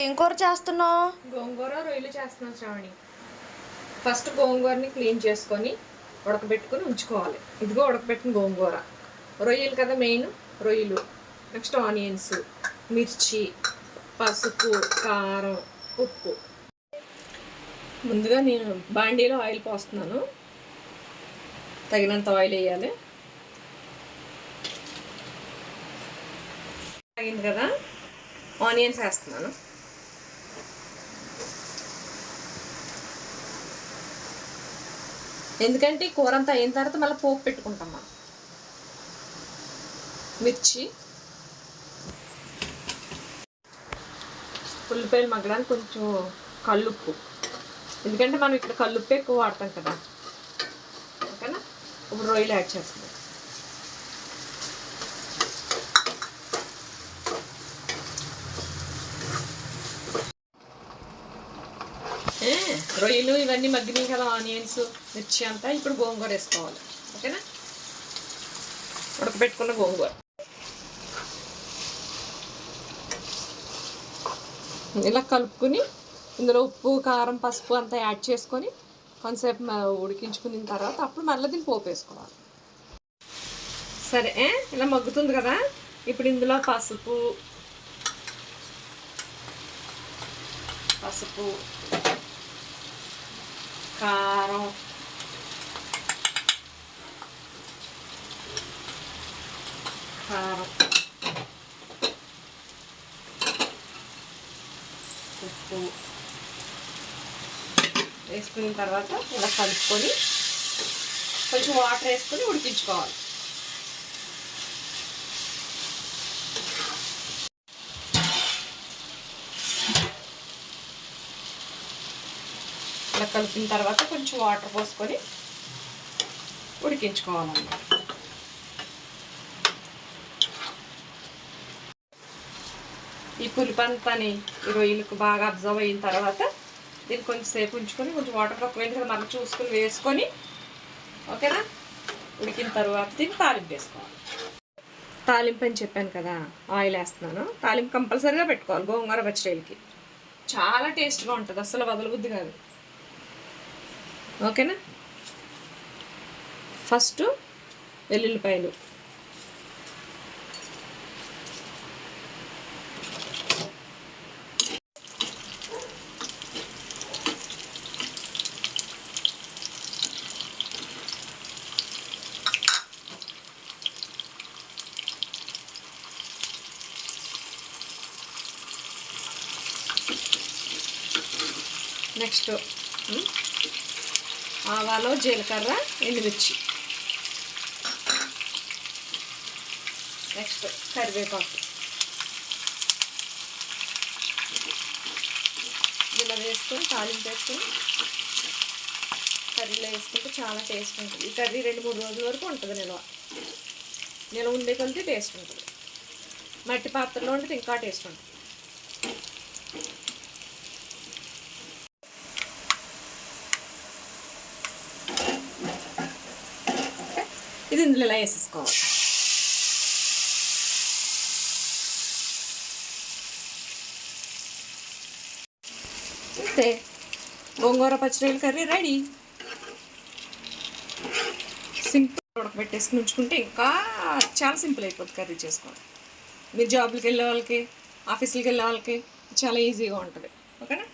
ఏం కూర చేస్తున్నావు? గోంగూర రొయ్యలు చేస్తున్నాను శ్రావణి. ఫస్ట్ గోంగూరని క్లీన్ చేసుకొని ఉడకబెట్టుకొని ఉంచుకోవాలి. ఇదిగో ఉడకబెట్టిన గోంగూర. రొయ్యలు కదా మెయిన్, రొయ్యలు. నెక్స్ట్ ఆనియన్స్, మిర్చి, పసుపు, కారం, ఉప్పు. ముందుగా నేను బాండీలో ఆయిల్ పోస్తున్నాను. తగినంత ఆయిల్ వేయాలి. అయింది కదా, ఆనియన్స్ వేస్తున్నాను. ఎందుకంటే కూర అంతా అయిన తర్వాత మళ్ళీ పోపు పెట్టుకుంటాం మనం. మిర్చి, ఉల్లిపాయలు మగ్గడానికి కొంచెం కల్లుప్పు, ఎందుకంటే మనం ఇక్కడ కల్లుప్పు ఎక్కువ వాడతాం కదా. ఓకేనా? ఇప్పుడు రొయ్యలు యాడ్ చేస్తాం. రొయ్యలు ఇవన్నీ మగ్గినాయి కదా, ఆనియన్స్, మిర్చి అంతా. ఇప్పుడు గోంగూర వేసుకోవాలి. ఓకేనా? ఉడకబెట్టుకున్న గోంగూర ఇలా కలుపుకొని ఇందులో ఉప్పు, కారం, పసుపు అంతా యాడ్ చేసుకొని కొంతసేపు ఉడికించుకున్న తర్వాత అప్పుడు మళ్ళీ దీన్ని పోపు వేసుకోవాలి. సరే, ఇలా మగ్గుతుంది కదా. ఇప్పుడు ఇందులో పసుపు కారం, ఉప్పు వేసుకున్న తర్వాత ఇలా కలుపుకొని కొంచెం వాటర్ వేసుకొని ఉడికించుకోవాలి. ఇలా కలిపిన తర్వాత కొంచెం వాటర్ పోసుకొని ఉడికించుకోవాలన్నమాట. ఈ పులిపంతని ఈ రొయ్యలకు బాగా అబ్జర్వ్ అయిన తర్వాత దీన్ని కొంచెం సేపు ఉంచుకొని కొంచెం వాటర్ తక్కువైంది కదా మళ్ళీ చూసుకొని వేసుకొని, ఓకేనా? ఉడికిన తర్వాత దీన్ని తాలింపు వేసుకోవాలి. తాలింపు అని చెప్పాను కదా, ఆయిల్ వేస్తున్నాను. తాలింపు కంపల్సరీగా పెట్టుకోవాలి గోంగూర పచ్చడికి. చాలా టేస్ట్గా ఉంటుంది, అసలు వదలబుద్ధి కాదు. ఓకేనా? ఫస్ట్ వెల్లుల్లిపాయలు, నెక్స్ట్ ఆవాలు, జీలకర్ర, ఎండుమిర్చి, నెక్స్ట్ కరివేపాకు. ఇలా వేసుకొని తాలింపు వేసుకొని కర్రీలో వేసుకుంటే చాలా టేస్ట్ ఉంటుంది. ఈ కర్రీ 2-3 రోజుల వరకు ఉంటుంది. నిల్వ ఉండే కొద్ది టేస్ట్ ఉంటుంది. మట్టి పాత్రలో ఉంటుంది ఇంకా టేస్ట్ ఉంటుంది. ఇది ఇందులో ఇలా వేసేసుకోవాలి. అంతే, గోంగూర పచ్చడి కర్రీ రెడీ. సింపుల్. ఉడకబెట్టేసుకుని ఉంచుకుంటే ఇంకా చాలా సింపుల్ అయిపోతుంది కర్రీ చేసుకోవాలి. మీరు జాబ్కి వెళ్ళే వాళ్ళకి, ఆఫీసులకి వెళ్ళే వాళ్ళకి చాలా ఈజీగా ఉంటుంది. ఓకేనా?